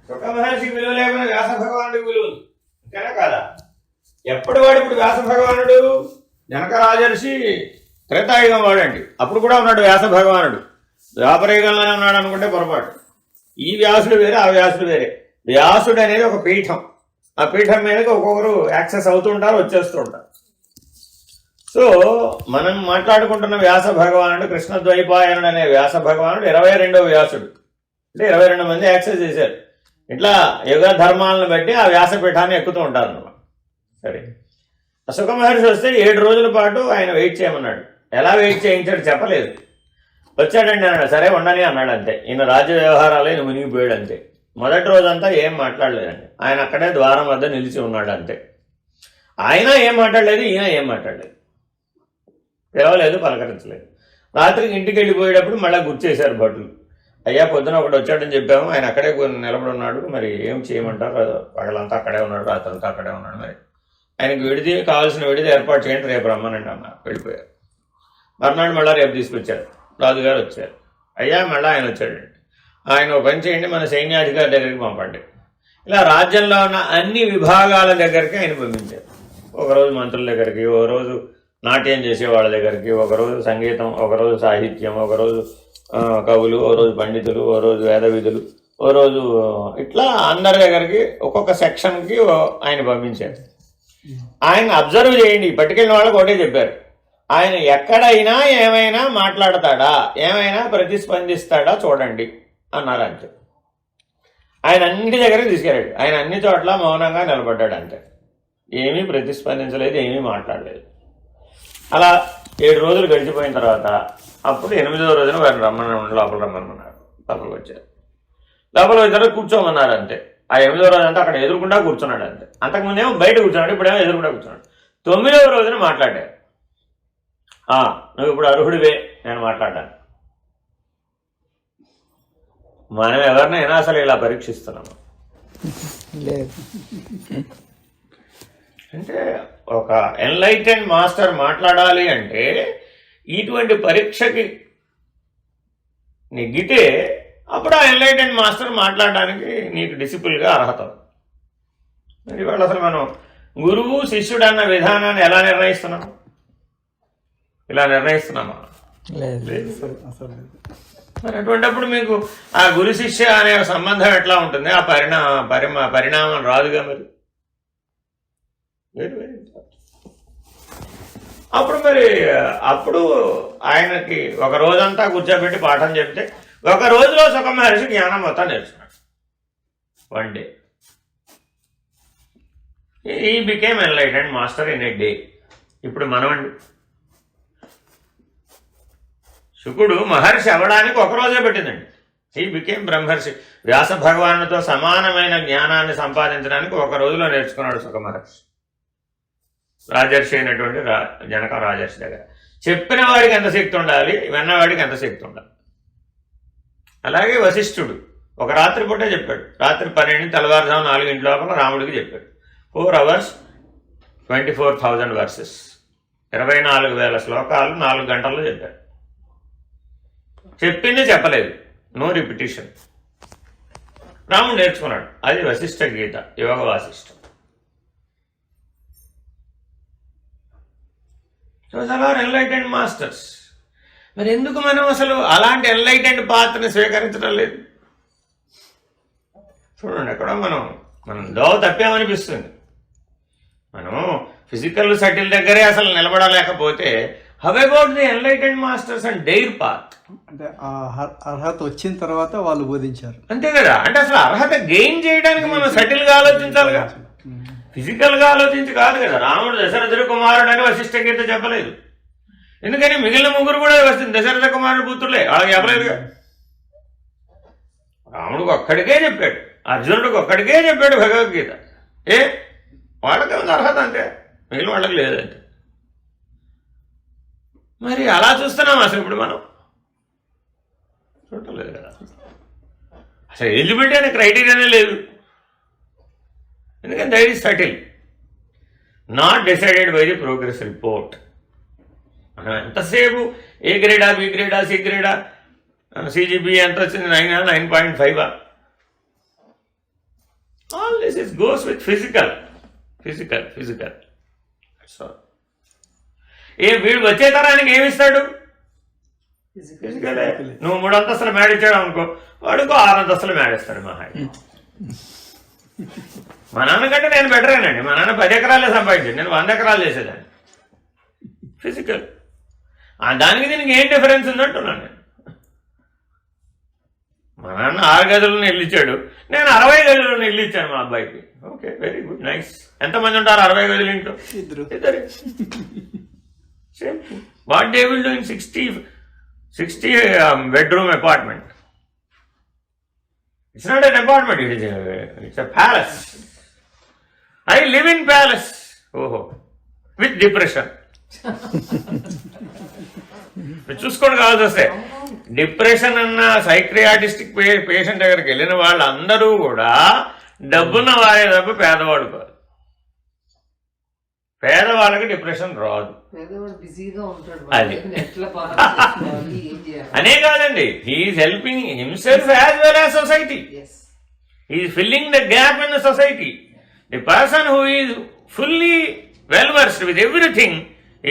శుక మహర్షికి విలువ లేకుండా వ్యాస భగవానుడికి విలువ అంతేనా కాదా? ఎప్పటి వాడు ఇప్పుడు వ్యాస భగవానుడు? జనక రాజర్షి త్రేతాయుగం వాడండి, అప్పుడు కూడా ఉన్నాడు వ్యాస భగవానుడు. ద్వాపరయుగంలోనే ఉన్నాడు అనుకుంటే పొరపాటు. ఈ వ్యాసుడు వేరే, ఆ వ్యాసుడు వేరే. వ్యాసుడు అనేది ఒక పీఠం, ఆ పీఠం మీదకి ఒక్కొక్కరు యాక్సెస్ అవుతూ ఉంటారు, వచ్చేస్తూ ఉంటారు. సో మనం మాట్లాడుకుంటున్న వ్యాస భగవానుడు కృష్ణద్వైపాయనుడు అనే వ్యాస భగవానుడు 22వ వ్యాసుడు. అంటే 22 మంది యాక్సెస్ చేశారు. ఇట్లా యుగ ధర్మాలను బట్టి ఆ వ్యాసపీఠాన్ని ఎక్కుతూ ఉంటారు అన్నమాట. సరే, శుక మహర్షి వస్తే 7 రోజుల పాటు ఆయన వెయిట్ చేయమన్నాడు. ఎలా వెయిట్ చేయించాడు చెప్పలేదు. వచ్చాడండి అన్నాడు, సరే ఉండని అన్నాడు అంతే. ఈయన రాజ్య వ్యవహారాలు ఈయన మునిగిపోయాడు అంతే. మొదటి రోజంతా ఏం మాట్లాడలేదండి. ఆయన అక్కడే ద్వారం వద్ద నిలిచి ఉన్నాడు అంతే. ఆయన ఏం మాట్లాడలేదు, ఈయన ఏం మాట్లాడలేదు, పిలవలేదు, పలకరించలేదు. రాత్రికి ఇంటికి వెళ్ళిపోయేటప్పుడు మళ్ళీ గుర్తు చేశారు భటులు. అయ్యా పొద్దున ఒకటి వచ్చాడని చెప్పాము, ఆయన అక్కడే నిలబడి ఉన్నాడు, మరి ఏం చేయమంటారు? పగలంతా అక్కడే ఉన్నాడు, రాత్రంతా అక్కడే ఉన్నాడు, మరి ఆయనకు విడిది కావాల్సిన విడిది ఏర్పాటు చేయండి, రేపు రమ్మనండి అన్నారు. వెళ్ళిపోయారు. మర్నాడు మళ్ళీ రేపు తీసుకొచ్చారు. రాజుగారు వచ్చారు. అయ్యా మళ్ళీ ఆయన వచ్చాడండి. ఆయన ఒక పని చేయండి, మన సైన్యాధికారి దగ్గరికి పంపండి. ఇలా రాజ్యంలో ఉన్న అన్ని విభాగాల దగ్గరికి ఆయన పంపించారు. ఒకరోజు మంత్రుల దగ్గరికి, ఒకరోజు నాట్యం చేసే వాళ్ళ దగ్గరికి, ఒకరోజు సంగీతం, ఒకరోజు సాహిత్యం, ఒకరోజు కవులు, ఓ రోజు పండితులు, ఓ రోజు వేద విధులు, ఓ రోజు ఇట్లా అందరి దగ్గరికి ఒక్కొక్క సెక్షన్కి ఆయన పంపించారు. ఆయన అబ్జర్వ్ చేయండి. పట్టుకెళ్ళిన వాళ్ళకి ఒకటే చెప్పారు, ఆయన ఎక్కడైనా ఏమైనా మాట్లాడతాడా, ఏమైనా ప్రతిస్పందిస్తాడా చూడండి అన్నారు అంతే. ఆయన అన్నిటి దగ్గరికి తీసుకెళ్ళాడు. ఆయన అన్ని చోట్ల మౌనంగా నిలబడ్డాడు అంతే. ఏమీ ప్రతిస్పందించలేదు, ఏమీ మాట్లాడలేదు. అలా 7 రోజులు గడిచిపోయిన తర్వాత అప్పుడు 8వ రోజున వారిని లోపల రమ్మన్నారు. లోపలికి వచ్చారు. లోపలికి వచ్చిన తర్వాత కూర్చోమన్నారు అంతే. ఆ 8వ రోజు అంతా అక్కడ ఎదురుకుండా కూర్చున్నాడు అంతే. అంతకుముందేమో బయట కూర్చున్నాడు, ఇప్పుడేమో ఎదురుకుండా కూర్చున్నాడు. 9వ రోజున మాట్లాడారు. నువ్వు ఇప్పుడు అర్హుడివే నేను మాట్లాడాను. మనం ఎవరినైనా అసలు ఇలా పరీక్షిస్తున్నాము అంటే ఒక ఎన్లైటెండ్ మాస్టర్ మాట్లాడాలి అంటే ఇటువంటి పరీక్షకి నెగ్గితే అప్పుడు ఆ ఎన్లైటెండ్ మాస్టర్ మాట్లాడడానికి నీకు డిసిప్లిన్గా అర్హత. మరి వాళ్ళు అసలు మనం గురువు శిష్యుడు అన్న విధానాన్ని ఎలా నిర్ణయిస్తున్నాము? ఇలా నిర్ణయిస్తున్నామా? మరి అటువంటిప్పుడు మీకు ఆ గురు శిష్య అనే సంబంధం ఎట్లా ఉంటుంది? ఆ పరిణామం రాదుగా. మరి వెరీ వెరీ అప్పుడు ఆయనకి ఒక రోజంతా కూర్చోబెట్టి పాఠం చెప్తే ఒక రోజులో శుక మహర్షి జ్ఞానం మొత్తం నేర్చుకున్నాడు. 1 day he became enlightened master in a day. ఇప్పుడు మనమండి, శుకుడు మహర్షి అవ్వడానికి ఒక రోజే పెట్టిందండి. హీ బికేమ్ బ్రహ్మర్షి. వ్యాస భగవానుడితో సమానమైన జ్ఞానాన్ని సంపాదించడానికి ఒక రోజులో నేర్చుకున్నాడు శుక మహర్షి. రాజర్షి అయినటువంటి జనక రాజర్షి దగ్గర. చెప్పిన వాడికి ఎంత శక్తి ఉండాలి, విన్నవాడికి ఎంత శక్తి ఉండాలి. అలాగే వశిష్ఠుడు ఒక రాత్రి పూటే చెప్పాడు. రాత్రి 12 తెల్లవారుజాము 4 లోపల రాముడికి చెప్పాడు. 4 hours 24,000 verses, 24,000 శ్లోకాలు 4 గంటల్లో చెప్పాడు. చెప్పింది చెప్పలేదు, నో రిపిటిషన్. రాముడు నేర్చుకున్నాడు. అది వశిష్ఠ గీత, యోగ వాసిష్టం. Enlightened masters. మరి ఎందుకు మనం అసలు అలాంటి ఎన్లైటెండ్ పాత్రని స్వీకరించడం లేదు? చూడండి, ఎక్కడో మనం దోవ తప్పామనిపిస్తుంది. మనం ఫిజికల్ సటిల్ దగ్గరే అసలు నిలబడలేకపోతే how about the enlightened masters and their path? అంటే అర్హత వచ్చిన తర్వాత వాళ్ళు బోధించారు అంతే కదా. అంటే అసలు అర్హత గెయిన్ చేయడానికి మనం సటిల్గా ఆలోచించాలిగా, ఫిజికల్గా ఆలోచించి కాదు కదా. రాముడు దశరథుడి కుమారుడు అని వశిష్ఠ గీత చెప్పలేదు. ఎందుకని మిగిలిన 3 కూడా దశరథ కుమారుడు పుత్రులే, వాళ్ళకి చెప్పలేదుగా. రాముడికి ఒక్కడికే చెప్పాడు, అర్జునుడికి ఒక్కడికే చెప్పాడు భగవద్గీత. వాళ్ళకే ఉంది అర్హత అంతే, మిగిలిన వాళ్ళకి లేదంటే. మరి అలా చూస్తున్నాం అసలు ఇప్పుడు మనం చూడలేదు కదా. అసలు ఎలిజిబిలిటీ అనే క్రైటీరియానే లేదు. ఎందుకంటే that is subtle, not decided by the progress report. మనం ఎంతసేపు ఏ గ్రేడా, బి గ్రేడా, సి గ్రేడా, సిజిపి ఎంత వచ్చింది, 9, 9.5 Yes, it goes with physical. So, వీడు వచ్చే తరానికి ఏమిస్తాడు? ఫిజికలే. నువ్వు 3 అంతస్తులు మేడిచ్చాడు అనుకో, వాడుకో 6 అంతస్తులు మేడిస్తాడు మహా. మా నాన్నకంటే నేను బెటరేనండి. మా నాన్న 10 ఎకరాలే సంపాదించాడు, నేను 100 ఎకరాలు చేసేదాన్ని. ఫిజికల్. దానికి దీనికి ఏం డిఫరెన్స్ ఉందంటున్నాను నేను. మా నాన్న 6 గదులను ఇల్లు ఇచ్చాడు, నేను 60 గదులను ఇల్లు ఇచ్చాను మా అబ్బాయికి. Okay, very good, nice. ఎంతమంది ఉంటారు 60 గదులు ఇంట్లో? ఇద్దరే. Same thing. What they will do in 60 bedroom apartment? It's not an apartment, it's a palace. I live in palace. With depression. చూసుకోండి, కావాల్సి వస్తే డిప్రెషన్ అన్న సైక్రియాటిస్టిక్ పేషెంట్ దగ్గరికి వెళ్ళిన వాళ్ళందరూ కూడా డబ్బున్న వారే తప్ప పేదవాడు కాదు. పేదవాళ్ళకి డిప్రెషన్ రాదు. అది అనే కాదండి, he's helping himself as well as society. He's filling the gap in the society. The person who is fully well versed with everything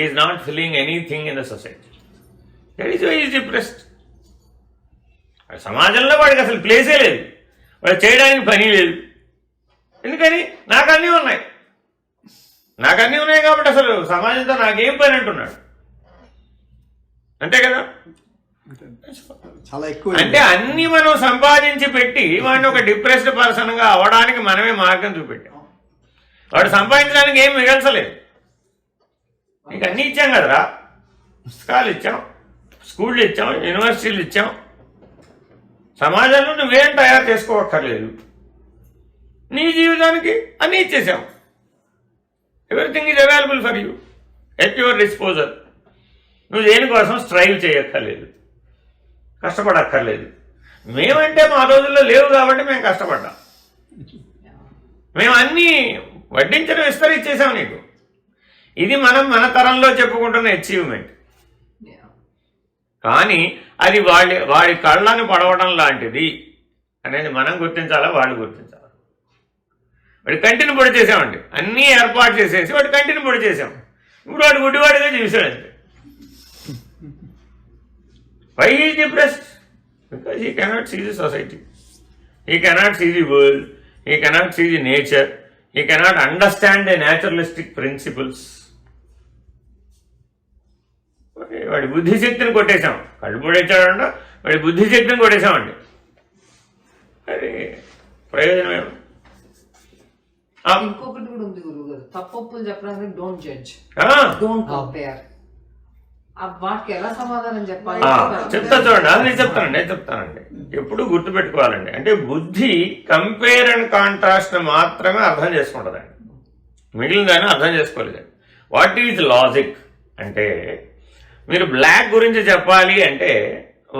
is not filling anything in the society. That is why is depressed. సమాజంలో వాడికి అసలు ప్లేసే లేదు, వాడు చేయడానికి పని లేదు. ఎందుకని? నాకు అన్నీ ఉన్నాయి కాబట్టి అసలు సమాజంతో నాకేం పని అంటున్నాడు. అంతే కదా? చాలా ఎక్కువ. అంటే అన్ని మనం సంపాదించి పెట్టి వాడిని ఒక డిప్రెస్డ్ పర్సన్ గా అవడానికి మనమే మార్గం చూపెట్టాం. వాడు సంపాదించడానికి ఏం మిగల్చలేదు. నీకు అన్నీ ఇచ్చాం కదరా, పుస్తకాలు ఇచ్చాం, స్కూళ్ళు ఇచ్చాం, యూనివర్సిటీలు ఇచ్చాం. సమాజంలో నువ్వేం తయారు చేసుకోవక్కర్లేదు. నీ జీవితానికి అన్నీ ఇచ్చేసాం. Everything is available for you at your disposal. నువ్వు దేనికోసం స్ట్రైవ్ చేయక్కర్లేదు, కష్టపడక్కర్లేదు. మేమంటే మా రోజుల్లో లేవు కాబట్టి మేము కష్టపడ్డాం. మేము అన్నీ వడ్డించడం విస్తరించేసాం నీకు. ఇది మనం మన తరంలో చెప్పుకుంటున్న అచీవ్మెంట్. కానీ అది వాడి కళ్ళను పడవడం లాంటిది అనేది మనం గుర్తించాలా, వాళ్ళు గుర్తించాలి. వాడి కంటిని పొడి చేసామండి, అన్నీ ఏర్పాటు చేసేసి వాడి కంటిని పొడి చేసాం. ఇప్పుడు వాడు గుడ్డివాడిగా చూసాడు అంతే. Why is depressed? Because he cannot see the society, he cannot see the world, he cannot see the nature, he cannot understand the naturalistic principles. వాడి బుద్ధిశక్తిని కొట్టేశాం. కళ్ళు పొడేచ్చాడంట, వాడి బుద్ధిశక్తిని కొట్టేశామండి. అది ప్రయోజనమేమో. ఇంకొకటి కూడా ఉంది గురువు గారు, తప్పొప్పులు చెప్పడానికి డోంట్ జడ్జ్, డోంట్ కంపేర్. వాటికి ఎలా సమాధానం చెప్పాలి? చెప్తా చూడండి, అది నేను చెప్తానండి. ఎప్పుడు గుర్తుపెట్టుకోవాలండి. అంటే బుద్ధి కంపేర్ అండ్ కాంట్రాస్ట్ మాత్రమే అర్థం చేసుకుంటుందండి, మిగిలిన దాన్ని అర్థం చేసుకోలేదండి. వాట్ ఈజ్ లాజిక్ అంటే, మీరు బ్లాక్ గురించి చెప్పాలి అంటే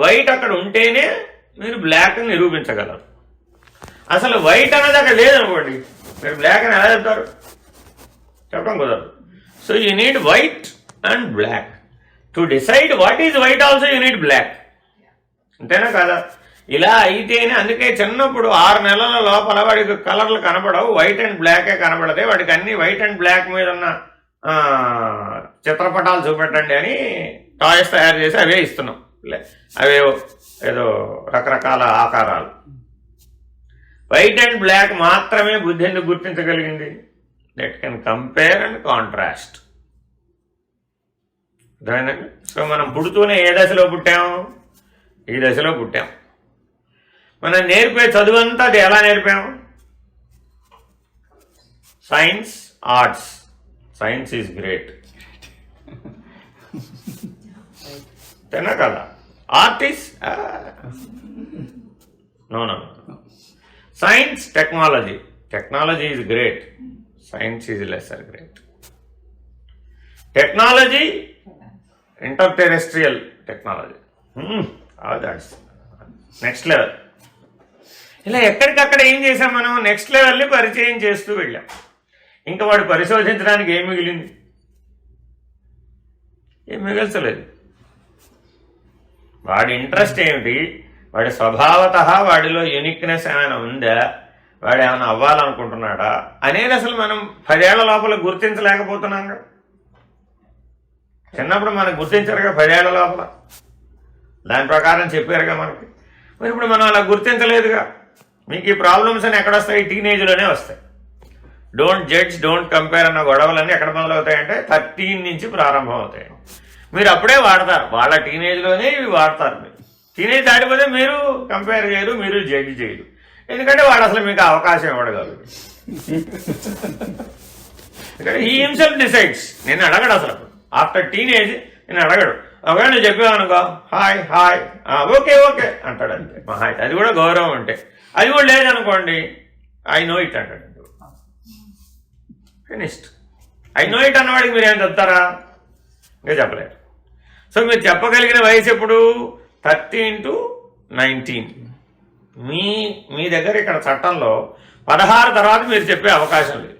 వైట్ అక్కడ ఉంటేనే మీరు బ్లాక్ నిరూపించగలరు. అసలు వైట్ అనేది అక్కడ లేదనుకోండి, మీరు బ్లాక్ అని ఎలా చెప్తారు? చెప్పడం కుదరదు. So you need white and black. To decide what is white also you need black. అంతేనా కదా? ఇలా అయితేనే, అందుకే చిన్నప్పుడు 6 నెలల లోపల వాడికి కలర్లు కనపడవు, వైట్ అండ్ బ్లాకే కనపడతాయి. వాడికి అన్ని వైట్ అండ్ బ్లాక్ మీద ఉన్న చిత్రపటాలు చూపెట్టండి అని టాయ్స్ తయారు చేసి అవే ఇస్తున్నాం. అవే ఏదో రకరకాల ఆకారాలు. వైట్ అండ్ బ్లాక్ మాత్రమే బుద్ధి ఎందుకు గుర్తించగలిగింది? That can compare and contrast. అర్థమైందండి? సో మనం పుడుతూనే ఏ దశలో పుట్టాం? ఈ దశలో పుట్టాం. మనం నేర్పే చదువంతా అది ఎలా నేర్పాం? Science, arts. Science is great, అంతేనా కదా? Art is no. Science, technology. Technology is great, science is lesser great. Technology, interterrestrial technology, that's next level. ఇలా ఎక్కడికక్కడ ఏం చేసాం మనం? నెక్స్ట్ లెవెల్ని పరిచయం చేస్తూ వెళ్ళాం. ఇంకా వాడు పరిశోధించడానికి ఏం మిగిలింది? ఏం మిగల్చలేదు. వాడి ఇంట్రెస్ట్ ఏమిటి? వాడి స్వభావత వాడిలో యూనిక్నెస్ ఏమైనా ఉందా? వాడు ఏమైనా అవ్వాలనుకుంటున్నాడా అనేది అసలు మనం 10 ఏళ్ల లోపల గుర్తించలేకపోతున్నాం కదా. చిన్నప్పుడు మనకు గుర్తించారుగా 10 ఏళ్ల లోపల, దాని ప్రకారం చెప్పారుగా మనకి. మరి ఇప్పుడు మనం అలా గుర్తించలేదుగా. మీకు ఈ ప్రాబ్లమ్స్ అని ఎక్కడ వస్తాయి? టీనేజ్లోనే వస్తాయి. డోంట్ జడ్జ్, డోంట్ కంపేర్ అన్న గొడవలన్నీ ఎక్కడ మొదలవుతాయంటే 13 నుంచి ప్రారంభం అవుతాయి. మీరు అప్పుడే వాడతారు, వాళ్ళ టీనేజ్లోనే ఇవి వాడతారు. మీరు టీనేజ్ దాటిపోతే మీరు కంపేర్ చేయరు, మీరు జడ్జ్ చేయరు. ఎందుకంటే వాడు అసలు మీకు అవకాశం ఇవ్వడగలరు. ఇక్కడ ఈ హిమ్సెల్ఫ్ డిసైడ్స్. నేను అడగడు అసలు. ఆఫ్టర్ టీనేజ్ నేను అడగడు. ఒకవేళ నువ్వు చెప్పావు అనుకో, హాయ్ హాయ్ ఓకే ఓకే అంటాడు అంతే. హాయ్ అది కూడా గౌరవం అంటే. అది కూడా లేదనుకోండి, ఐ నో ఇట్ అంటాడు. ఫినిష్డ్. ఐ నో ఇట్ అన్నవాడికి మీరు ఏం చెప్తారా? ఇంకా చెప్పలేరు. సో మీరు చెప్పగలిగిన వయసు ఎప్పుడు? 13 to 19. మీ దగ్గర ఇక్కడ చట్టంలో 16 తర్వాత మీరు చెప్పే అవకాశం లేదు.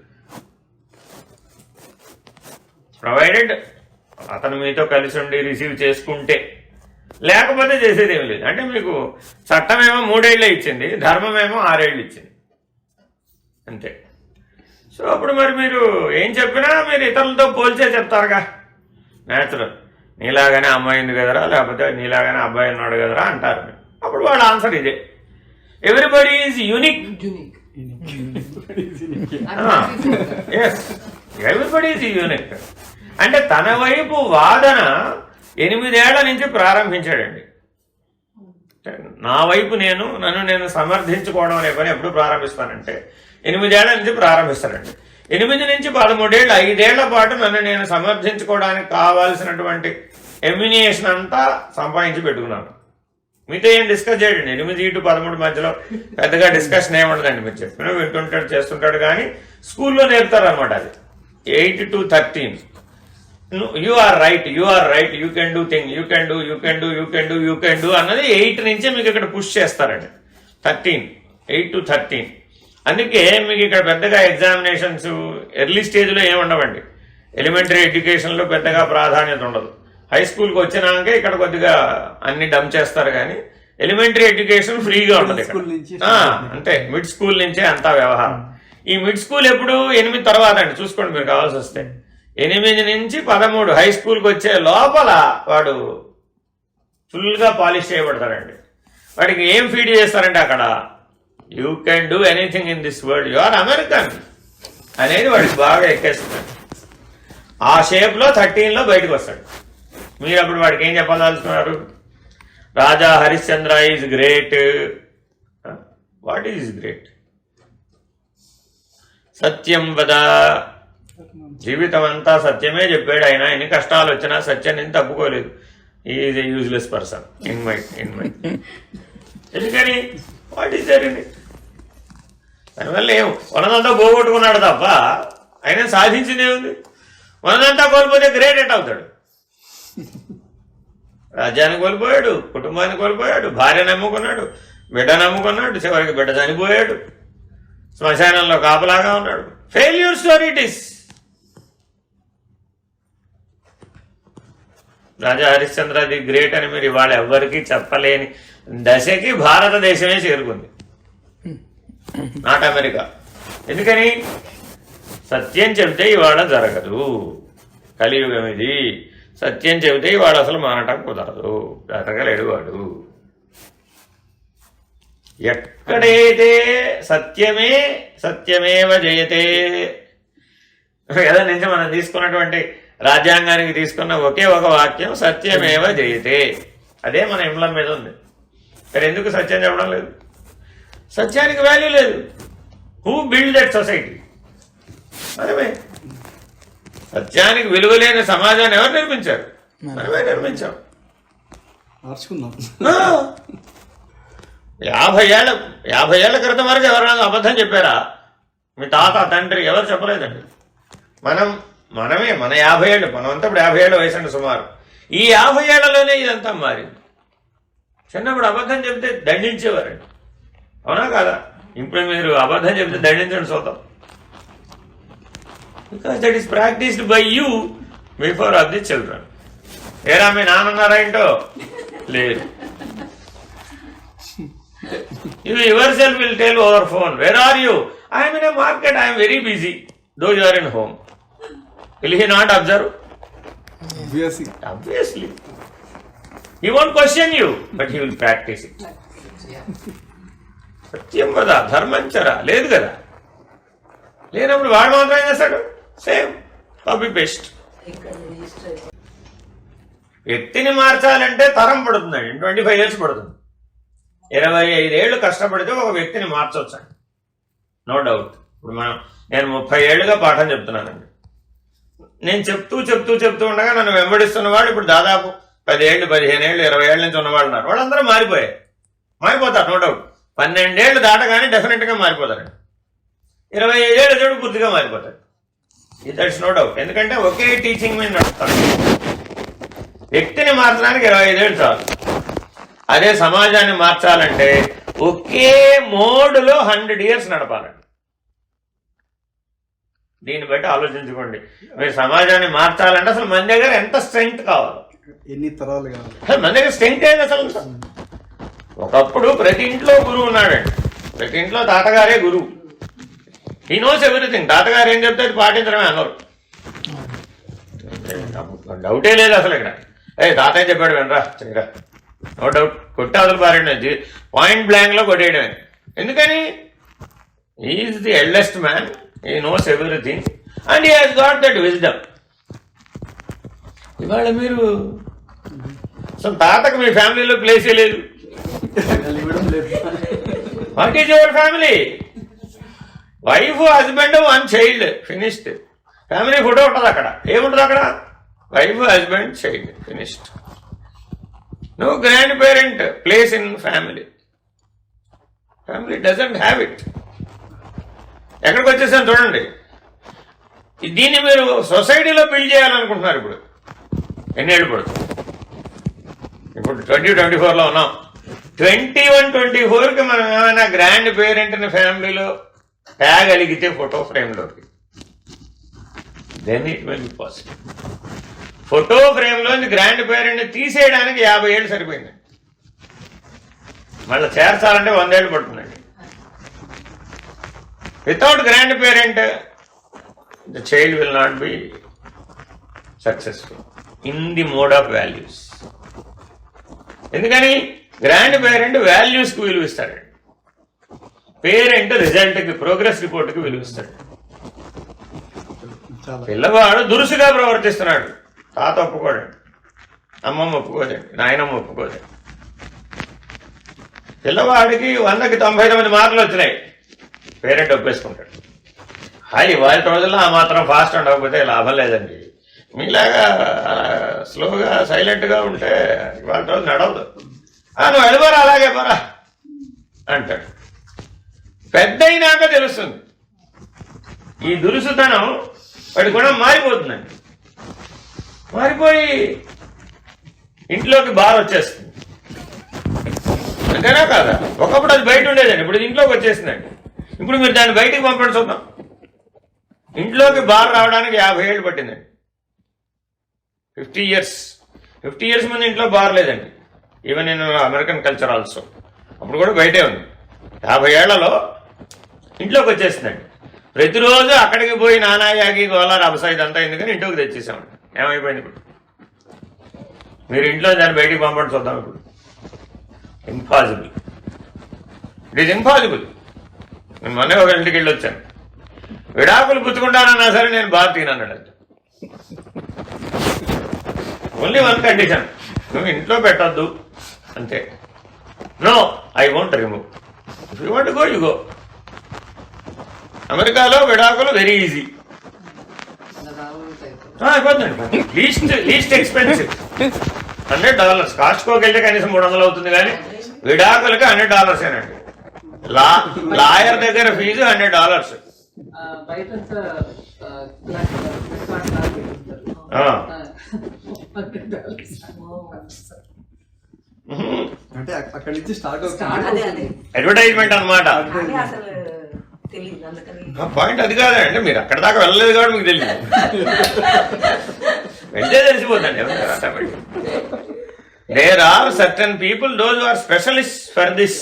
ప్రొవైడెడ్ అతను మీతో కలిసి ఉండి రిసీవ్ చేసుకుంటే, లేకపోతే చేసేది ఏమి లేదు. అంటే మీకు చట్టమేమో 3 ఏళ్ళే ఇచ్చింది, ధర్మమేమో 6 ఏళ్ళు ఇచ్చింది అంతే. సో అప్పుడు మరి మీరు ఏం చెప్పినా మీరు ఇతరులతో పోల్చే చెప్తారుగా. నేచురల్, నీలాగానే అమ్మాయి ఉంది కదరా, లేకపోతే నీలాగానే అబ్బాయి ఉన్నాడు కదరా అంటారు. అప్పుడు వాళ్ళ ఆన్సర్ ఇదే, everybody is unique. Everybody is unique అంటే తన వైపు వాదన 8 ఏళ్ల నుంచి ప్రారంభించాడండి. నా వైపు నన్ను నేను సమర్థించుకోవడం అనే పని ఎప్పుడు ప్రారంభిస్తానంటే 8 ఏళ్ల నుంచి ప్రారంభిస్తానండి. 8 నుంచి 13 ఏళ్ళు, 5 ఏళ్ల పాటు నన్ను నేను సమర్థించుకోవడానికి కావాల్సినటువంటి ఎమ్యునియేషన్ అంతా సంపాదించి పెట్టుకున్నాను. మీతో ఏం డిస్కస్ చేయడండి. 8 to 13 మధ్యలో పెద్దగా డిస్కషన్ ఏముండదండి. మీరు చెప్పినా వింటుంటాడు, చేస్తుంటాడు. కానీ స్కూల్లో నేర్పుతారు అనమాట. అది 8 to 13. You are right, you are right, you can do thing, you can do, you can do, you can do, you can do అన్నది 8 నుంచే మీకు ఇక్కడ పుష్ చేస్తారండి. 8 to 13. అందుకే మీకు ఇక్కడ పెద్దగా ఎగ్జామినేషన్స్ ఎర్లీ స్టేజ్లో ఏముండవండి. ఎలిమెంటరీ ఎడ్యుకేషన్లో పెద్దగా ప్రాధాన్యత ఉండదు. హై స్కూల్కి వచ్చినాకే ఇక్కడ కొద్దిగా అన్ని డంప్ చేస్తారు. కానీ ఎలిమెంటరీ ఎడ్యుకేషన్ ఫ్రీగా ఉంటుంది ఇక్కడ. అంతే, మిడ్ స్కూల్ నుంచే అంతా వ్యవహారం. ఈ మిడ్ స్కూల్ ఎప్పుడు 8 తర్వాత అండి. చూసుకోండి మీరు కావాల్సి వస్తే. 8 నుంచి 13 హై స్కూల్కి వచ్చే లోపల వాడు ఫుల్గా పాలిష్ చేయబడతాడండి. వాడికి ఏం ఫీడ్ చేస్తారంటే అక్కడ you can do anything in this world, you are American అనేది వాడికి బాగా ఎక్కేస్తుంది. ఆ షేప్లో 13లో బయటకు వస్తాడు. మీరు అప్పుడు వాడికి ఏం చెప్పదలుచుకున్నారు? Raja Harishchandra is great. What is great? సత్యం వద. జీవితం అంతా సత్యమే చెప్పాడు ఆయన. ఎన్ని కష్టాలు వచ్చినా సత్యాన్ని తప్పుకోలేదు. Is a useless person in my ఎందుకని? What is there in it? దానివల్ల ఉన్నదంతా పోగొట్టుకున్నాడు తప్ప ఆయన సాధించింది ఏముంది? ఉన్నదంతా కోల్పోతే గ్రేట్ ఎట్ అవుతాడు. రాజ్యాన్ని కోల్పోయాడు, కుటుంబాన్ని కోల్పోయాడు, భార్య నమ్ముకున్నాడు, బిడ్డ నమ్ముకున్నాడు, చివరికి బిడ్డ చనిపోయాడు, శ్మశానంలో కాపలాగా ఉన్నాడు. Failure story it is. Raja Harishchandra the great అని మీరు ఇవాళ ఎవ్వరికీ చెప్పలేని దశకి భారతదేశమే చేరుకుంది, నాట్ అమెరికా. ఎందుకని? సత్యం చెబితే ఇవాళ జరగదు. కలియుగం ఇది. సత్యం చెబితే ఇవాళ అసలు మానటం కుదరదు. జరగలేడు వాడు. ఎక్కడైతే సత్యమేవ జయతే కదా నుంచి మనం తీసుకున్నటువంటి రాజ్యాంగానికి తీసుకున్న ఒకే ఒక వాక్యం సత్యమేవ జయతే. అదే మన ఎంబ్లం మీద ఉంది. మరి ఎందుకు సత్యం చెప్పడం లేదు? సత్యానికి వాల్యూ లేదు. Who build that society? మనమే. సత్యానికి విలువ లేని సమాజాన్ని ఎవరు నిర్మించారు? మనమే నిర్మించాం. 50 ఏళ్ల క్రితం వరకు ఎవరైనా అబద్ధం చెప్పారా? మీ తాత తండ్రి ఎవరు చెప్పలేదండి. మనమే మన 50 ఏళ్ళు, మనమంతా ఇప్పుడు 50 ఏళ్ళ వయసు అండి సుమారు. ఈ 50 ఏళ్లలోనే ఇదంతా మారింది. చిన్నప్పుడు అబద్ధం చెప్తే దండించేవారండి, అవునా కాదా? ఇప్పుడు మీరు అబద్ధం చెప్తే దండించండి చూద్దాం. Because that is practised by you before of the children. ఏరా మీ నాన్నన్నారా ఏంటో లేదు. You yourself will tell over phone, where are you? I am in a market, I am very busy. Though you are in home. Will he not observe? Obviously. He won't question you, but he will practice it. సత్యం కదా, ధర్మం చరా లేదు కదా. లేనప్పుడు వాడు మాత్రం ఏం చేస్తాడు? Same copy paste. వ్యక్తిని మార్చాలంటే తరం పడుతుందండి, 25 years పడుతుంది. 25 ఏళ్ళు కష్టపడితే ఒక వ్యక్తిని మార్చవచ్చండి, నో డౌట్. ఇప్పుడు నేను 30 ఏళ్ళుగా పాఠం చెప్తున్నానండి. నేను చెప్తూ ఉండగా నన్ను వెంబడిస్తున్నవాడు ఇప్పుడు దాదాపు 10 ఏళ్ళు, 15 ఏళ్ళు, 20 ఏళ్ళ నుంచి ఉన్నవాళ్ళు ఉన్నారు. వాళ్ళందరూ మారిపోతారు, నో డౌట్. 12 ఏళ్ళు దాటగానే డెఫినెట్గా మారిపోతారండి. 25 ఏళ్ళు చూడు పూర్తిగా మారిపోతాడు. That's no doubt. ఎందుకంటే ఒకే టీచింగ్ మీద నడుస్తాడు. వ్యక్తిని మార్చడానికి 25 ఏళ్ళు చాలు. అదే సమాజాన్ని మార్చాలంటే ఒకే మోడ్లో 100 years నడపాలండి. దీన్ని బట్టి ఆలోచించుకోండి. మీరు సమాజాన్ని మార్చాలంటే అసలు మన దగ్గర ఎంత స్ట్రెంగ్త్ కావాలి, ఎన్ని తరాలు కావాలి, మన దగ్గర స్ట్రెంగ్త్ ఏంటి అసలు. ఒకప్పుడు ప్రతి ఇంట్లో గురువు ఉన్నాడండి, ప్రతి ఇంట్లో తాతగారే గురువు. He knows everything. తాతగారు ఏం చెప్తే అది పాటించడమే అన్నారు, డౌటే లేదు అసలు. ఇక్కడ తాతయ్య చెప్పాడు వినరా చిన్నగా, నో డౌట్. కొట్టి అసలు పారేయండి, పాయింట్ బ్లాంక్ లో కొట్టేయడమే. ఎందుకని? Is the eldest man, he knows everything and he has got that wisdom. ఇవాళ మీరు అసలు తాతకు మీ ఫ్యామిలీలో ప్లేసే లేదు. What is your family? Wife, husband, 1 child, finished. Family photo ఉంటుంది అక్కడ. ఏముంటుంది అక్కడ? Wife, husband, child, finished. No grandparent place in family. Family doesn't have it. ఎక్కడికి వచ్చేసాను చూడండి. దీన్ని మీరు సొసైటీలో బిల్డ్ చేయాలనుకుంటున్నారు. ఇప్పుడు ఎన్నేళ్ళు పడుతుంది? ఇప్పుడు 2024లో ఉన్నాం. 21-24కి మనం ఏమైనా గ్రాండ్ పేరెంట్ని ఫ్యామిలీలో తేగలిగితే ఫోటో ఫ్రేమ్లోకి, then it will be possible. Photo ఫ్రేమ్లో గ్రాండ్ పేరెంట్ని తీసేయడానికి 50 ఏళ్ళు సరిపోయిందండి. మళ్ళీ చేర్చాలంటే 100 ఏళ్ళు పడుతుందండి. Without grand parent the child will not be successful in the mode of values. ఎందుకని? గ్రాండ్ పేరెంట్ వాల్యూస్కి విలువిస్తాడండి, పేరెంట్ రిజల్ట్కి, ప్రోగ్రెస్ రిపోర్ట్కి విలువిస్తాడు. పిల్లవాడు దురుసుగా ప్రవర్తిస్తున్నాడు, తాత ఒప్పుకోడండి, అమ్మమ్మ ఒప్పుకోదండి, నాయనమ్మ ఒప్పుకోదండి. పిల్లవాడికి 100కి 99 మార్కులు వచ్చినాయి, పేరెంట్ ఒప్పేసుకుంటాడు. వాళ్ళ రోజుల్లో ఆ మాత్రం ఫాస్ట్ ఉండకపోతే లాభం లేదండి. మీలాగా స్లోగా సైలెంట్గా ఉంటే వాళ్ళ రోజు నడవదు. నువ్వు వెళ్ళిపోరా, అలాగే పోరా అంటాడు. పెద్ద అయినాక తెలుస్తుంది ఈ దురుసుతనం, వాడి గుణం మారిపోతుందండి. మారిపోయి ఇంట్లోకి బార్ వచ్చేస్తుంది. అంతేనా కాదా? ఒకప్పుడు అది బయట ఉండేదండి, ఇప్పుడు ఇంట్లోకి వచ్చేసిందండి. ఇప్పుడు మీరు దాన్ని బయటికి పంపండి చూద్దాం. ఇంట్లోకి బార్ రావడానికి 50 ఏళ్ళు పట్టిందండి. 50 years ముందు ఇంట్లో బార్ లేదండి. Even in American culture also. అప్పుడు కూడా బయటే ఉంది. 50 ఏళ్లలో ఇంట్లోకి వచ్చేసిందండి. ప్రతిరోజు అక్కడికి పోయి నానాయాగి గోలార్ అబసా ఇదంతా ఎందుకని ఇంట్లోకి తెచ్చేసామండి. ఏమైపోయింది ఇప్పుడు? మీరు ఇంట్లో దాన్ని బయటికి పంపండి చూద్దాం. ఇప్పుడు ఇంపాసిబుల్, ఇట్ ఈజ్ ఇంపాసిబుల్. నేను మొన్నే ఒక ఇంటికి వెళ్ళి వచ్చాను. విడాకులు పుచ్చుకుంటానన్నా సరే నేను బాగా తినన్నాడు. ఓన్లీ 1 కండిషన్, నువ్వు ఇంట్లో పెట్టద్దు అంతే. No, I won't remove. If you want go, you go. అమెరికాలో విడాకులు వెరీ ఈజీ. అయిపోతుందండి. Least expensive $100. కాస్ట్కోకి వెళ్తే కనీసం 300 అవుతుంది, కానీ విడాకులకి $100 లాయర్ దగ్గర ఫీజు $100. అంటే అక్కడి నుంచి స్టార్ట్ అవుతుంది అడ్వర్టైజ్మెంట్ అన్నమాట. పాయింట్ అది కాదండి, మీరు అక్కడ దాకా వెళ్ళలేదు కాబట్టి మీకు తెలియదు. వెళ్తే తెలిసిపోతుంది. There are certain people, those are specialist for this.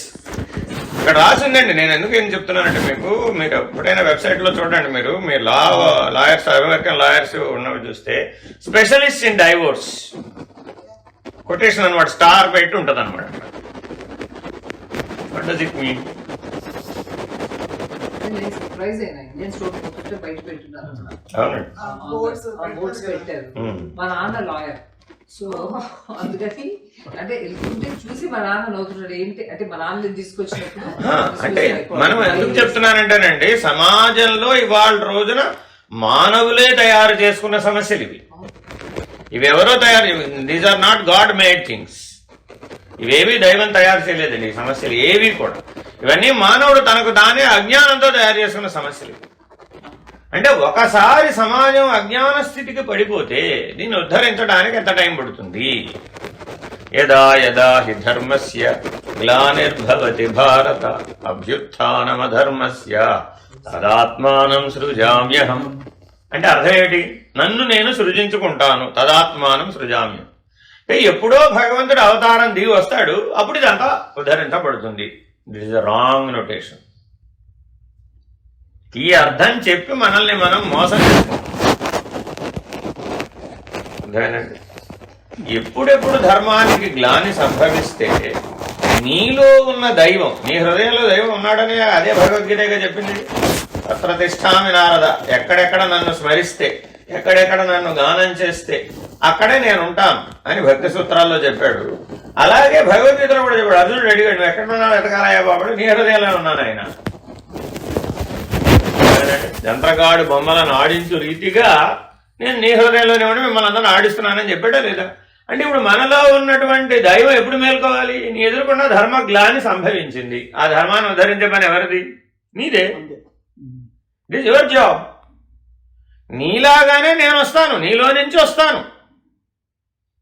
ఇక్కడ రాసిందండి. నేను ఎందుకు ఏం చెప్తున్నానంటే మీకు, మీరు ఎప్పుడైనా వెబ్సైట్లో చూడండి, మీరు మీ లాయర్స్, అమెరికన్ లాయర్స్ ఉన్నవి చూస్తే స్పెషలిస్ట్ ఇన్ డైవోర్స్ కొటేషన్ అనమాట, స్టార్ పెట్టి ఉంటుంది అనమాట. What does it mean? నేను సర్ప్రైజ్ అయినా ఇండియన్ స్టోర్ ఒకటే బయట పెట్టున్నారు, అవునండి. బోర్డ్స్ పెట్టారు. మా నాన్న లాయర్, సో అందుకని అంటే వెళ్తుంటే చూసి మా నాన్న నవ్వుతున్నాడు. ఏంటి అంటే మా నాన్న తీసుకొచ్చినప్పుడు అంటే మనం ఎందుకు చెప్తున్నానంటేనండి, సమాజంలో ఇవాళ రోజున మానవులే తయారు చేసుకున్న సమస్యలు ఇవి. ఇవెవరో తయారు, these are not God made things. ఇవేవి దైవం తయారు చేయలేదండి ఈ సమస్యలు ఏవి కూడా. ఇవన్నీ మానవుడు తనకు తానే అజ్ఞానంతో తయారు చేసుకున్న సమస్యలు. అంటే ఒకసారి సమాజం అజ్ఞాన స్థితికి పడిపోతే దీన్ని ఉద్ధరించడానికి ఎంత టైం పడుతుంది? యదా యదా హి ధర్మస్య గ్లానిర్భవతి భారత అభ్యుత్థానమధర్మస్య తదాత్మానం సృజామ్యహం. అంటే అర్థం ఏమిటి? నన్ను నేను సృజించుకుంటాను, తదాత్మానం సృజామ్యం. అంటే ఎప్పుడో భగవంతుడు అవతారం దిగి వస్తాడు, అప్పుడు ఇదంతా ఉద్ధరించబడుతుంది. This is a wrong notation. ఈ అర్థం చెప్పి మనల్ని మనం మోసం చేసుకుంటాం. ఎప్పుడెప్పుడు ధర్మానికి గ్లాని సంభవిస్తే నీలో ఉన్న దైవం, నీ హృదయంలో దైవం ఉన్నాడని అదే భగవద్గీతగా చెప్పింది. తత్ర తిష్ఠామి నారద, ఎక్కడెక్కడ నన్ను స్మరిస్తే, ఎక్కడెక్కడ నన్ను గానం చేస్తే అక్కడే నేను ఉంటాను అని భక్తి సూత్రాల్లో చెప్పాడు. అలాగే భగవద్గీతలో కూడా చెప్పాడు. అర్జునుడు అడిగాడు, ఎక్కడున్నాడు ఎతకాలయ్యా బాబుడు? నీ హృదయంలో ఉన్నాను ఆయన. జంత్రగాడు బొమ్మలను ఆడించు రీతిగా నేను నీ హృదయంలోనే ఉండి మిమ్మల్ని అందరూ ఆడిస్తున్నానని చెప్పాడా లేదా? అంటే ఇప్పుడు మనలో ఉన్నటువంటి దైవం ఎప్పుడు మేల్కోవాలి? నీ ఎదురుకున్న ధర్మ గ్లాని సంభవించింది, ఆ ధర్మాన్ని ఉద్ధరించే పని ఎవరిది? నీదే. It is your job. నీలాగానే నేను వస్తాను, నీలో నుంచి వస్తాను,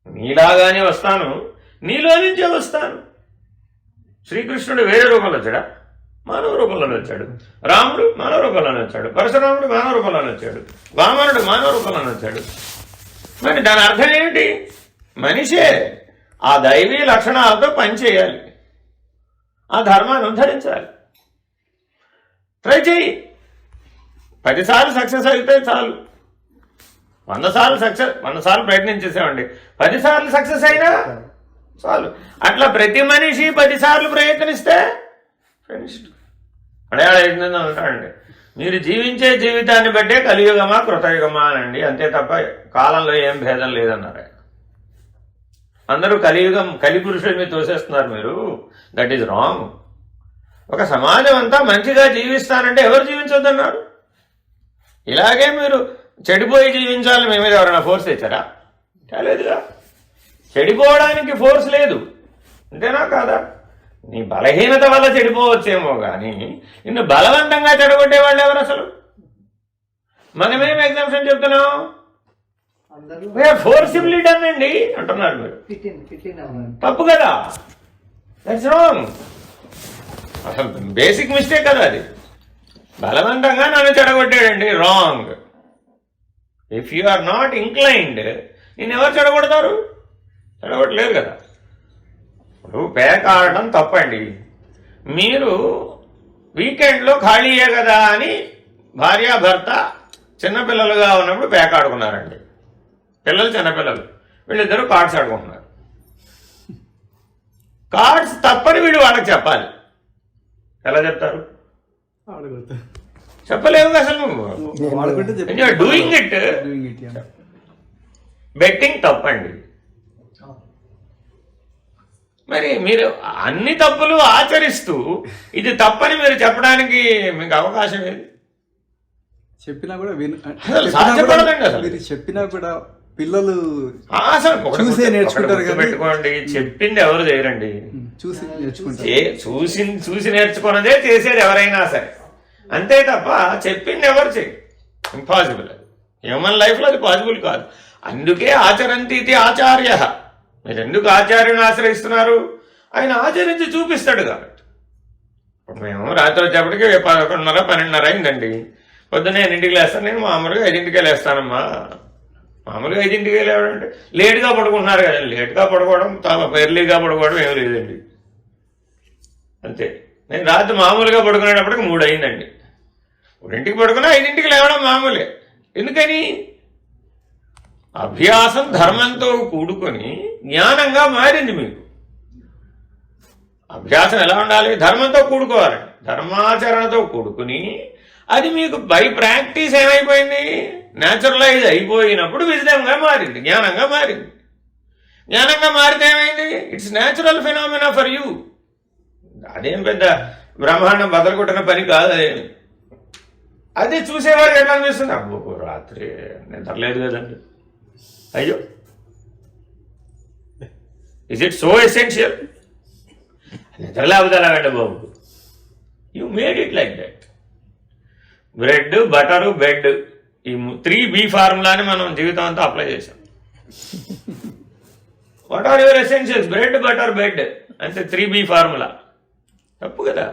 నీలాగానే వస్తాను, నీలో నుంచే వస్తాను. శ్రీకృష్ణుడు వేరే రూపంలో వచ్చాడా? మానవ రూపంలోనే వచ్చాడు. రాముడు మానవ రూపంలోనే వచ్చాడు. పరశురాముడు మానవ రూపంలోనే వచ్చాడు. వామనుడు మానవ రూపంలోనే వచ్చాడు. మరి దాని అర్థం ఏమిటి? మనిషే ఆ దైవీ లక్షణాలతో పనిచేయాలి, ఆ ధర్మాన్ని ఉద్ధరించాలి. ట్రై చేయి. 10 సార్లు సక్సెస్ అయితే చాలు. 100 సార్లు ప్రయత్నించేసామండి, 10 సార్లు సక్సెస్ అయినా చాలు. అట్లా ప్రతి మనిషి 10 సార్లు ప్రయత్నిస్తే ఫినిష్డ్. అడయాళంగా ఉంటాడండి. మీరు జీవించే జీవితాన్ని బట్టే కలియుగమా కృతయుగమా అనండి, అంతే తప్ప కాలంలో ఏం భేదం లేదన్నారు. అందరూ కలియుగం కలిపురుషుల మీద తోసేస్తున్నారు మీరు. That is wrong. ఒక సమాజం అంతా మంచిగా జీవిస్తానంటే ఎవరు జీవించొద్దన్నారు? ఇలాగే మీరు చెడిపోయి జీవించాలి మీ మీద ఎవరైనా ఫోర్స్ తెచ్చారా? లేదుగా. చెడిపోవడానికి ఫోర్స్ లేదు, అంతేనా కాదా? నీ బలహీనత వల్ల చెడిపోవచ్చేమో కానీ నిన్ను బలవంతంగా చెడగొట్టే వాళ్ళు ఎవరు అసలు? మనమేం ఎగ్జామ్షన్ చెప్తున్నాం? ఫోర్సిబ్లీ డన్ అండి అంటున్నారు మీరు. తప్పు కదా, దట్స్ రాంగ్. అసలు బేసిక్ మిస్టేక్ కదా అది. బలవంతంగా నన్ను చెడగొట్టాడండి, wrong. If you are not inclined, నేను ఎవరు చెడగొడతారు? చెడగొట్టలేరు కదా. ఇప్పుడు పేక ఆడడం తప్పండి. మీరు వీకెండ్లో ఖాళీయే కదా అని భార్యాభర్త చిన్నపిల్లలుగా ఉన్నప్పుడు పేక ఆడుకున్నారండి. పిల్లలు చిన్నపిల్లలు, వీళ్ళిద్దరూ కార్డ్స్ ఆడుకుంటున్నారు. కార్డ్స్ తప్పని వీడు వాళ్ళకి చెప్పాలి. ఎలా చెప్తారు? చెప్పలేవు అసలు. Doing it. బెట్టింగ్ తప్పండి. మరి మీరు అన్ని తప్పులు ఆచరిస్తూ ఇది తప్పని మీరు చెప్పడానికి మీకు అవకాశం ఏది? చెప్పినా కూడా చెప్పినా కూడా పిల్లలు అసలు చూసే నేర్చుకుంటారు. పెట్టుకోండి, చెప్పింది ఎవరు చేయరండి, చూసి నేర్చుకుంటారు. చూసి నేర్చుకున్నదే చేసేది ఎవరైనా సరే, అంతే తప్ప చెప్పింది ఎవరు చేయరు. ఇంపాసిబుల్. హ్యూమన్ లైఫ్ లో అది పాసిబుల్ కాదు. అందుకే ఆచరంతి ఇది ఆచార్య. మీరు ఎందుకు ఆచార్యుని ఆశ్రయిస్తున్నారు? ఆయన ఆచరించి చూపిస్తాడు కాబట్టి. ఇప్పుడు మేము రాత్రి వచ్చేప్పటికి 11:30, 12:30 అయిందండి. పొద్దున్న 8ంటికి లేస్తాను. నేను మామూలుగా 5ంటికే లేస్తానమ్మా. మామూలుగా 5ంటికే లేవడంటే లేట్గా పడుకుంటున్నారు కదండి. లేట్గా పడుకోవడం, ఎర్లీగా పడుకోవడం ఏం లేదండి, అంతే. నేను రాత్రి మామూలుగా పడుకునేటప్పటికి 3 అయిందండి. 3ంటికి పడుకున్నా 5ంటికి లేవడం మామూలే. ఎందుకని? అభ్యాసం ధర్మంతో కూడుకొని జ్ఞానంగా మారింది మీకు. అభ్యాసం ఎలా ఉండాలి? ధర్మంతో కూడుకోవాలండి. ధర్మాచరణతో కూడుకుని అది మీకు బై ప్రాక్టీస్ ఏమైపోయింది? న్యాచురలైజ్ అయిపోయినప్పుడు విజ్డమ్గా మారింది, జ్ఞానంగా మారింది. జ్ఞానంగా మారితే ఏమైంది? It's natural phenomena for you. అదేం పెద్ద బ్రహ్మాండం బదలుకొట్టిన పని కాదు. అదేమి అదే చూసేవారికి ఎట్లా అనిపిస్తుంది? అబ్బో రాత్రి నిద్రలేదు కదండి, అయ్యో. Is it so essential? నిద్ర లేకపోతే ఎలాగంటే బాబు, you made it like that. Bread, butter, bed, ఈ 3B ఫార్ములాని మనం జీవితం అంతా అప్లై చేసాం. What are your essentials? Bread, butter, bed, అంటే 3B ఫార్ములా. తప్పు కదా?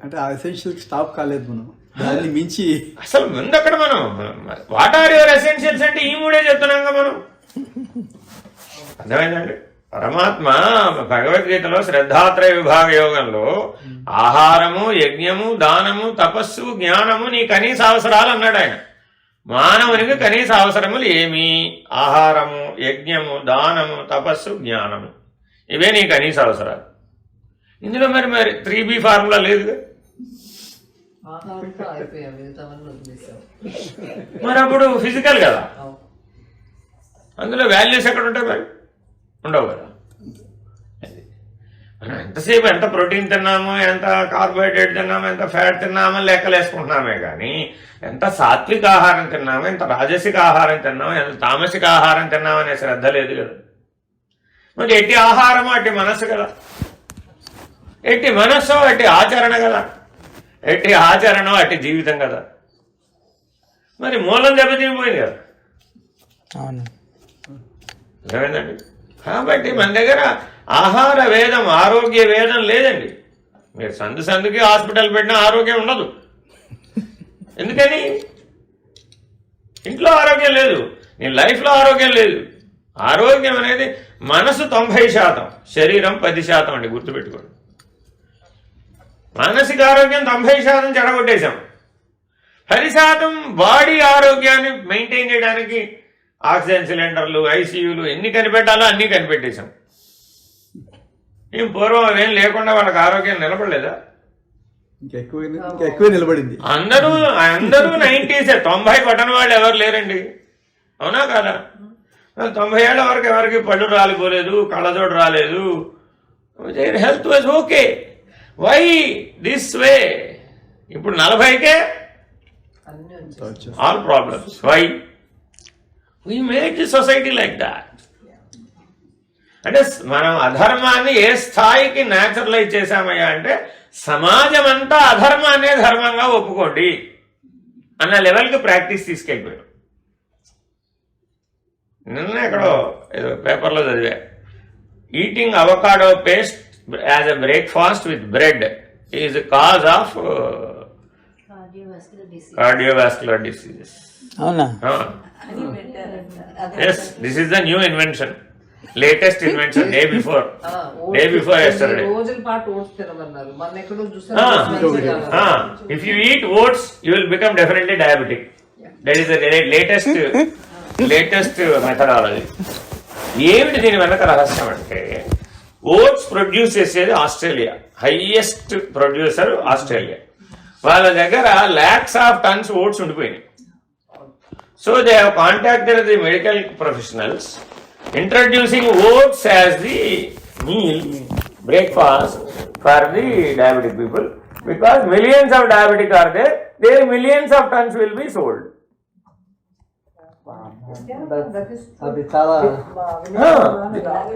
అంటే ఆ ఎసెన్షియల్ స్టాప్ కాలేదు మనం, దాన్ని మించి అసలు ముందు అక్కడ మనం వాట్ ఆర్ యువర్ ఎసెన్షియల్స్ అంటే ఈ 3 చెప్తున్నాంగా మనం. అర్థమైందండి? పరమాత్మ భగవద్గీతలో శ్రద్ధాత్రయ విభాగ యోగంలో ఆహారము, యజ్ఞము, దానము, తపస్సు, జ్ఞానము నీ కనీస అవసరాలు అన్నాడు ఆయన. మానవునికి కనీస అవసరములు ఏమి? ఆహారము, యజ్ఞము, దానము, తపస్సు, జ్ఞానము, ఇవే నీ కనీస అవసరాలు. ఇందులో మరి 3B ఫార్ములా లేదుగా. మరి అప్పుడు ఫిజికల్ కదా, అందులో వాల్యూస్ ఎక్కడ ఉంటాయి? మరి ఉండవు కదా. మనం ఎంతసేపు ఎంత ప్రోటీన్ తిన్నామో, ఎంత కార్బోహైడ్రేట్ తిన్నామో, ఎంత ఫ్యాట్ తిన్నామో లెక్కలు వేసుకుంటున్నామే కానీ ఎంత సాత్విక ఆహారం తిన్నామో, ఎంత రాజసిక ఆహారం తిన్నామో, ఎంత తామసిక ఆహారం తిన్నామనే శ్రద్ధ లేదు కదా. మరి ఎట్టి ఆహారము అట్టి మనస్సు కదా, ఎట్టి మనస్సు అట్టి ఆచరణ కదా, ఎట్టి ఆచరణ అట్టి జీవితం కదా. మరి మూలం దెబ్బతిపోయింది కదా. ఏమైందండి? కాబట్టి మన దగ్గర ఆహార వేదం, ఆరోగ్య వేదం లేదండి. మీరు సందుకి హాస్పిటల్ పెట్టినా ఆరోగ్యం ఉండదు. ఎందుకని? ఇంట్లో ఆరోగ్యం లేదు, నీ లైఫ్లో ఆరోగ్యం లేదు. ఆరోగ్యం అనేది మనసు 90%, శరీరం 10% అండి, గుర్తుపెట్టుకోండి. మానసిక ఆరోగ్యం 90% చెడగొట్టేశాం. 10% బాడీ ఆరోగ్యాన్ని మెయింటైన్ చేయడానికి ఆక్సిజన్ సిలిండర్లు, ఐసీయూలు ఎన్ని కనిపెట్టాలో అన్నీ కనిపెట్టేశాం. ఏం పూర్వం అవేం లేకుండా వాళ్ళకి ఆరోగ్యం నిలబడలేదా? ఇంకెక్కువ నిలబడింది. అందరూ 90s, 90 కొట్టని వాళ్ళు ఎవరు లేరండి, అవునా కాదా? 90 ఏళ్ల వరకు ఎవరికి పళ్ళు రాలిపోలేదు, కళ్ళజోడు రాలేదు. Health was okay. Why this way? ఇప్పుడు 40కే all problems. Why? We made the society like that. అంటే మనం అధర్మాన్ని ఏ స్థాయికి న్యాచురలైజ్ చేశామయ్యా అంటే, సమాజం అంతా అధర్మాన్నే ధర్మంగా ఒప్పుకోండి అన్న లెవెల్కి ప్రాక్టీస్ తీసుకెళ్ళిపోయాం. నిన్న ఎక్కడో ఏదో పేపర్లో చదివా, eating avocado paste as a breakfast with bread is cause of cardiovascular diseases. అవునా? Yes, this is the new invention, latest invention, day before yesterday. రోజుల పాటు ఓట్స్ తినమన్నారు. మన ఎక్కడో if you eat oats you will become definitely diabetic. That is the latest methodology. ఏమిటి దీని వెనక రహస్యం అంటే, ఓట్స్ ప్రొడ్యూస్ చేసేది ఆస్ట్రేలియా, హైయెస్ట్ ప్రొడ్యూసర్ ఆస్ట్రేలియా. వాళ్ళ దగ్గర lakhs of tons ఓట్స్ ఉండిపోయినాయి. So they have contacted the medical professionals, introducing oats as the meal, breakfast for the diabetic people, because millions of diabetic are there, their millions of tons will be sold. అది చాలా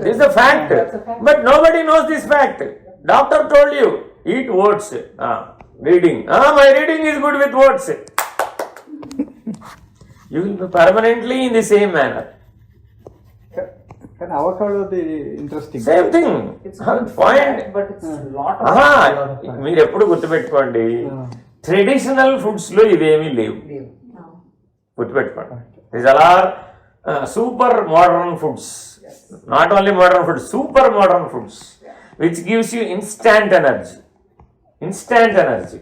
This is a fact, but nobody knows this fact. Doctor told you, eat oats. Reading. My reading is good with oats. You will be permanently in the same manner. కానీ అవకాడోది interesting. Same thing. Point. మీరు ఎప్పుడు గుర్తుపెట్టుకోండి, traditional foods లో ఇవేమీ లేవు. గుర్తుపెట్టుకోండి. These all are super modern foods. Not only modern foods, super modern foods, which gives you instant energy. Instant energy.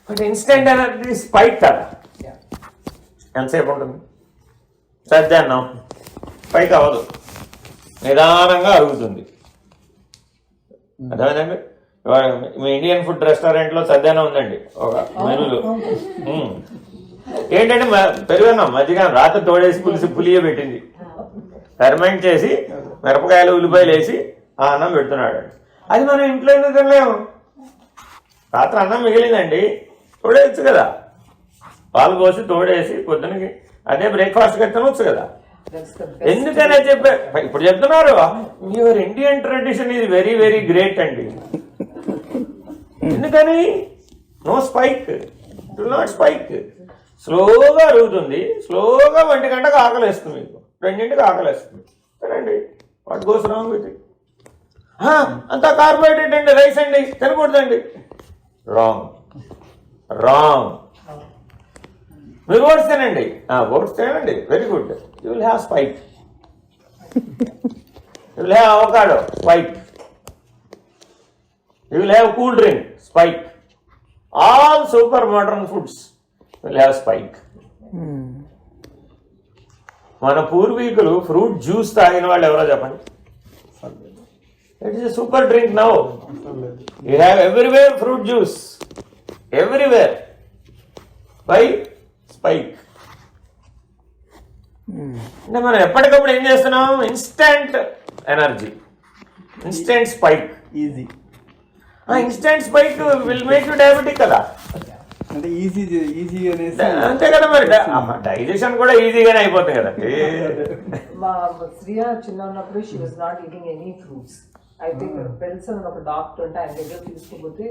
But instant energy spike కదా, ఎంతసేపు ఉంటుంది? సద్యాన్నం స్పైక్ అవ్వదు, నిదానంగా అరుగుతుంది. అర్థమైందండి? మీ ఇండియన్ ఫుడ్ రెస్టారెంట్లో సద్యాన్నం ఉందండి ఒక మెనూలో. ఏంటంటే పెరుగన్నం మధ్యకాలం రాత్రి తోడేసి పులియ పెట్టింది, ఫెర్మెంట్ చేసి మిరపకాయలు ఉల్లిపాయలు వేసి ఆ అన్నం పెడుతున్నాడు. అది మనం ఇంట్లో ఎందుకు తినలేము? రాత్రి అన్నం మిగిలిందండి, తోడేయచ్చు కదా, పాలు పోసి తోడేసి పొద్దునకి అదే బ్రేక్ఫాస్ట్గా తినవచ్చు కదా. ఎందుకనే చెప్పే ఇప్పుడు చెప్తున్నారు, your Indian tradition is very very great అండి. ఎందుకని? No spike, do not spike. స్లోగా అరుగుతుంది, స్లోగా 1 గంటకు ఆకలేస్తుంది, మీకు 2ంటికి ఆకలేస్తుంది. సరేండి, what goes wrong with it? అంతా కార్బోహైడ్రేట్ అండి, రైస్ అండి, తినకూడదండి. Wrong wrong. మీరు ఓట్స్ తినండి, ఓట్స్ తినండి, very good. You will have spike, you will have avocado, spike. You will have cool drink, spike. All super modern foods will have spike. మన పూర్వీకులు fruit juice తాగిన వాళ్ళు ఎవరో చెప్పండి. It is super drink now. You have everywhere fruit juice, everywhere. By spike. అంటే మనం ఎప్పటికప్పుడు ఏం చేస్తున్నాం? Instant energy, instant spike. Easy instant spike will make you diabetic కదా. అంటే ఈజీ అనేసి అంతే కదా, మరి డైజెషన్ కూడా ఈజీగానే అయిపోతుంది కదండి. మా శ్రీయా చిన్న ఉన్నప్పుడు she was not eating any fruits. అయితే పెల్సన్ ఒక డాక్టర్ ఉంటే ఆయన దగ్గర తీసుకుపోతే